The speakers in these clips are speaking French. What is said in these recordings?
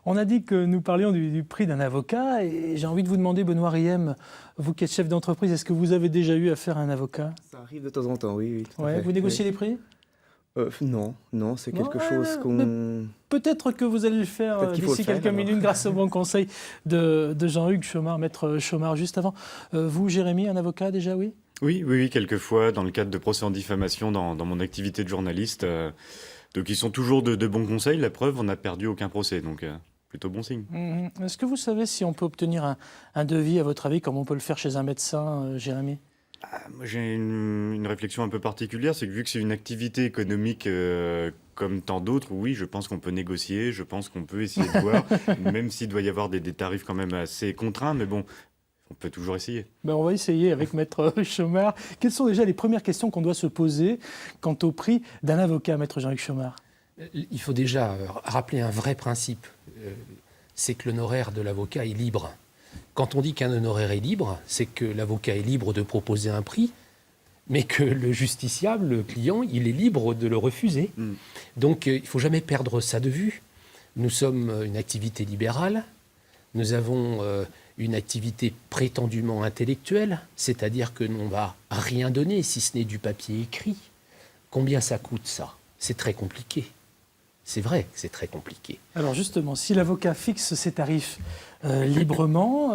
On a dit que nous parlions du prix d'un avocat et j'ai envie de vous demander, Benoît Riem, vous qui êtes chef d'entreprise, est-ce que vous avez déjà eu affaire à un avocat? Ça arrive de temps en temps, oui, oui, tout à Ouais, fait. vous négociez Oui. les prix? Non, non, c'est Non, quelque chose mais qu'on... peut-être que vous allez le faire Peut-être qu'il faut d'ici le faire, quelques alors. minutes grâce au bon conseil de Jean-Hugues Chaumard, maître Chaumard, juste avant. Vous, Jérémy, un avocat déjà, oui? Oui, oui, oui, quelquefois, dans le cadre de procès en diffamation, dans mon activité de journaliste. Donc, ils sont toujours de bons conseils. La preuve, on n'a perdu aucun procès. Donc, plutôt bon signe. Est-ce que vous savez si on peut obtenir un devis, à votre avis, comme on peut le faire chez un médecin, Jérémy? Moi, j'ai une réflexion un peu particulière. C'est que vu que c'est une activité économique comme tant d'autres, oui, je pense qu'on peut négocier. Je pense qu'on peut essayer de voir, même s'il doit y avoir des tarifs quand même assez contraints. Mais bon, on peut toujours essayer. Ben, on va essayer avec maître Chaumard. Quelles sont déjà les premières questions qu'on doit se poser quant au prix d'un avocat, maître Jean-Hugues Chaumard? Il faut déjà rappeler un vrai principe, c'est que l'honoraire de l'avocat est libre. Quand on dit qu'un honoraire est libre, c'est que l'avocat est libre de proposer un prix, mais que le justiciable, le client, il est libre de le refuser. Donc il ne faut jamais perdre ça de vue. Nous sommes une activité libérale, nous avons une activité prétendument intellectuelle, c'est-à-dire que l'on ne va rien donner si ce n'est du papier écrit. Combien ça coûte ça? C'est très compliqué. C'est vrai que c'est très compliqué. Alors justement, si l'avocat fixe ses tarifs librement,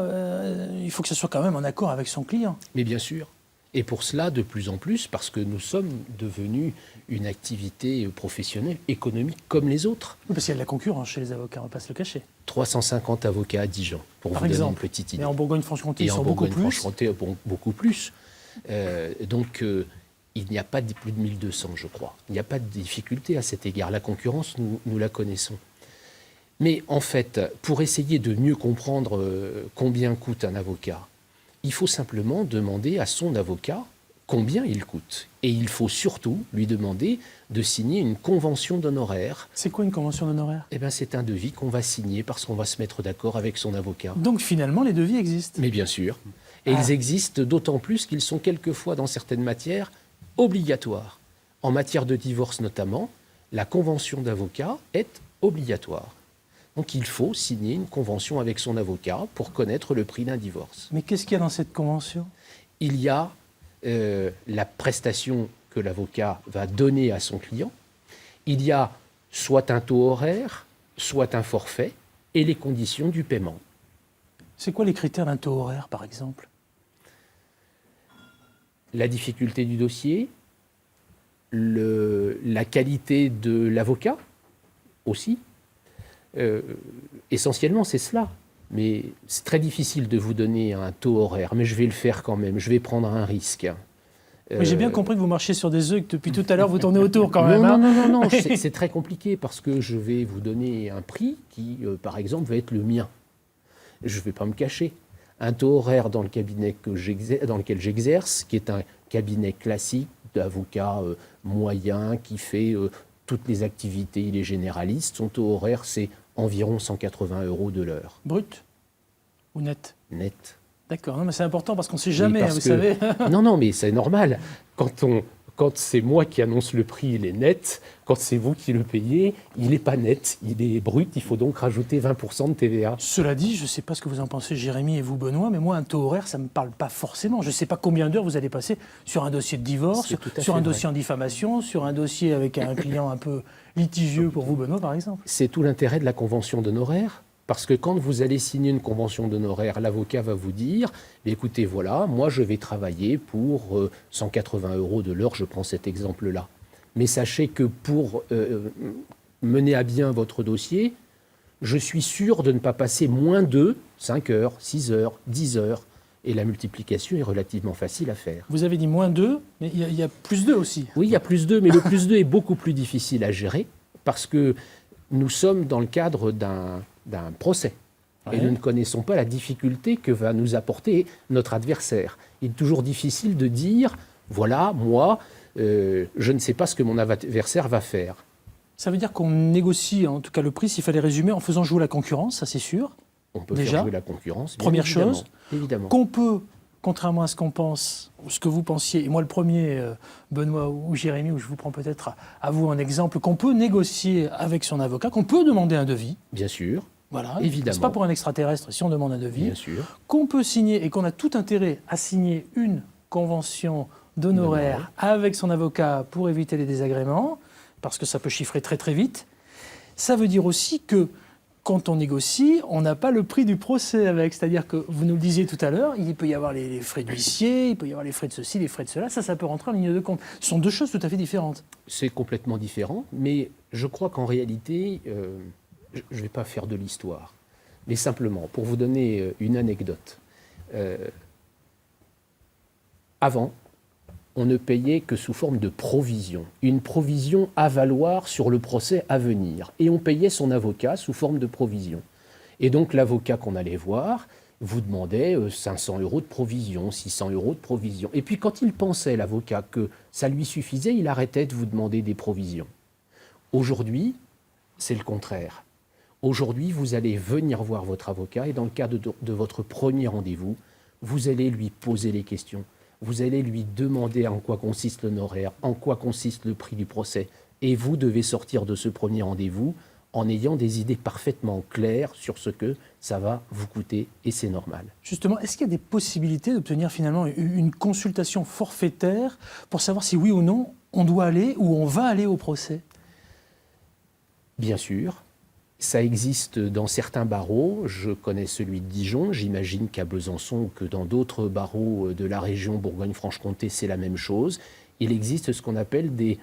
il faut que ce soit quand même en accord avec son client. Mais bien sûr. Et pour cela, de plus en plus, parce que nous sommes devenus une activité professionnelle, économique, comme les autres. Oui, parce qu'il y a de la concurrence chez les avocats, on ne va pas se le cacher. 350 avocats à Dijon, pour Par vous donner exemple. une petite idée. Et en Bourgogne-Franche-Comté, Et ils en sont beaucoup plus. Bourgogne-Franche-Comté, beaucoup plus. Donc, il n'y a pas plus de 1200, je crois. Il n'y a pas de difficulté à cet égard. La concurrence, nous la connaissons. Mais en fait, pour essayer de mieux comprendre combien coûte un avocat, il faut simplement demander à son avocat combien il coûte. Et il faut surtout lui demander de signer une convention d'honoraires. C'est quoi une convention d'honoraires? Eh bien, c'est un devis qu'on va signer parce qu'on va se mettre d'accord avec son avocat. Donc finalement, les devis existent. Mais bien sûr. Et ils existent d'autant plus qu'ils sont quelquefois, dans certaines matières, obligatoires. En matière de divorce notamment, la convention d'avocat est obligatoire. Donc il faut signer une convention avec son avocat pour connaître le prix d'un divorce. Mais qu'est-ce qu'il y a dans cette convention? Il y a la prestation que l'avocat va donner à son client. Il y a soit un taux horaire, soit un forfait, et les conditions du paiement. C'est quoi les critères d'un taux horaire, par exemple? La difficulté du dossier, la qualité de l'avocat aussi. Essentiellement, c'est cela. Mais c'est très difficile de vous donner un taux horaire, mais je vais le faire quand même, je vais prendre un risque. Mais j'ai bien compris que vous marchiez sur des œufs et que depuis tout à l'heure, vous tournez autour quand même. Non, c'est très compliqué parce que je vais vous donner un prix qui, par exemple, va être le mien. Je ne vais pas me cacher. Un taux horaire dans le cabinet dans lequel j'exerce, qui est un cabinet classique d'avocat moyen, qui fait toutes les activités, il est généraliste, son taux horaire, c'est environ 180 € de l'heure. Brut ou net? Net. D'accord, non, mais c'est important parce qu'on ne sait jamais, Oui, vous savez. Non, mais c'est normal. Quand c'est moi qui annonce le prix, il est net. Quand c'est vous qui le payez, il n'est pas net, il est brut. Il faut donc rajouter 20% de TVA. Cela dit, je ne sais pas ce que vous en pensez, Jérémy et vous, Benoît, mais moi, un taux horaire, ça ne me parle pas forcément. Je ne sais pas combien d'heures vous allez passer sur un dossier de divorce, sur un dossier en diffamation, sur un dossier avec un client un peu litigieux pour vous, Benoît, par exemple. C'est tout l'intérêt de la convention d'honoraires. Parce que quand vous allez signer une convention d'honoraires, l'avocat va vous dire « Écoutez, voilà, moi je vais travailler pour 180 € de l'heure, je prends cet exemple-là. Mais sachez que pour mener à bien votre dossier, je suis sûr de ne pas passer moins de 5 heures, 6 heures, 10 heures. » Et la multiplication est relativement facile à faire. Vous avez dit moins 2, mais il y a plus 2 aussi. Oui, il y a plus 2, mais le plus 2 est beaucoup plus difficile à gérer parce que nous sommes dans le cadre d'un procès. Et nous ne connaissons pas la difficulté que va nous apporter notre adversaire. Il est toujours difficile de dire, voilà, moi, je ne sais pas ce que mon adversaire va faire. Ça veut dire qu'on négocie, en tout cas le prix, s'il fallait résumer, en faisant jouer la concurrence, ça c'est sûr. On peut Déjà, faire jouer la concurrence. Première chose, évidemment. Qu'on peut, contrairement à ce qu'on pense, ou ce que vous pensiez, et moi le premier, Benoît ou Jérémy, où je vous prends peut-être à vous un exemple, qu'on peut négocier avec son avocat, qu'on peut demander un devis. Bien sûr. Voilà, Évidemment. c'est pas pour un extraterrestre si on demande un devis, Bien sûr. qu'on peut signer et qu'on a tout intérêt à signer une convention d'honoraires avec son avocat pour éviter les désagréments, parce que ça peut chiffrer très très vite. Ça veut dire aussi que quand on négocie, on n'a pas le prix du procès avec. C'est-à-dire que, vous nous le disiez tout à l'heure, il peut y avoir les frais d'huissier, il peut y avoir les frais de ceci, les frais de cela. Ça peut rentrer en ligne de compte. Ce sont deux choses tout à fait différentes. C'est complètement différent, mais je crois qu'en réalité, je ne vais pas faire de l'histoire, mais simplement, pour vous donner une anecdote. Avant, on ne payait que sous forme de provision, une provision à valoir sur le procès à venir. Et on payait son avocat sous forme de provision. Et donc l'avocat qu'on allait voir vous demandait 500 € de provision, 600 € de provision. Et puis quand il pensait, l'avocat, que ça lui suffisait, il arrêtait de vous demander des provisions. Aujourd'hui, c'est le contraire. Aujourd'hui, vous allez venir voir votre avocat et dans le cadre de votre premier rendez-vous, vous allez lui poser les questions. Vous allez lui demander en quoi consiste l'honoraire, en quoi consiste le prix du procès. Et vous devez sortir de ce premier rendez-vous en ayant des idées parfaitement claires sur ce que ça va vous coûter, et c'est normal. Justement, est-ce qu'il y a des possibilités d'obtenir finalement une consultation forfaitaire pour savoir si oui ou non on doit aller ou on va aller au procès? Bien sûr. Ça existe dans certains barreaux, je connais celui de Dijon, j'imagine qu'à Besançon ou que dans d'autres barreaux de la région Bourgogne-Franche-Comté, c'est la même chose. Il existe ce qu'on appelle des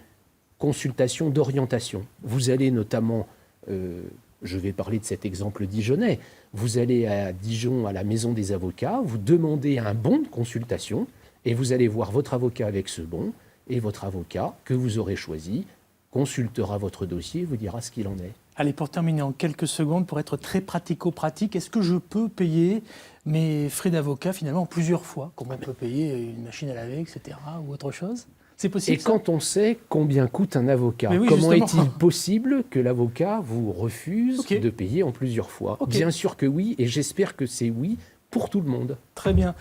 consultations d'orientation. Vous allez notamment, je vais parler de cet exemple dijonnais, vous allez à Dijon à la maison des avocats, vous demandez un bon de consultation et vous allez voir votre avocat avec ce bon et votre avocat que vous aurez choisi consultera votre dossier et vous dira ce qu'il en est. Allez, pour terminer en quelques secondes, pour être très pratico-pratique, est-ce que je peux payer mes frais d'avocat finalement plusieurs fois, comme on peut payer une machine à laver, etc., ou autre chose? C'est possible? Et quand on sait combien coûte un avocat, oui, comment justement. est-il possible que l'avocat vous refuse Ok. de payer en plusieurs fois? Ok. Bien sûr que oui, et j'espère que c'est oui pour tout le monde. Très bien.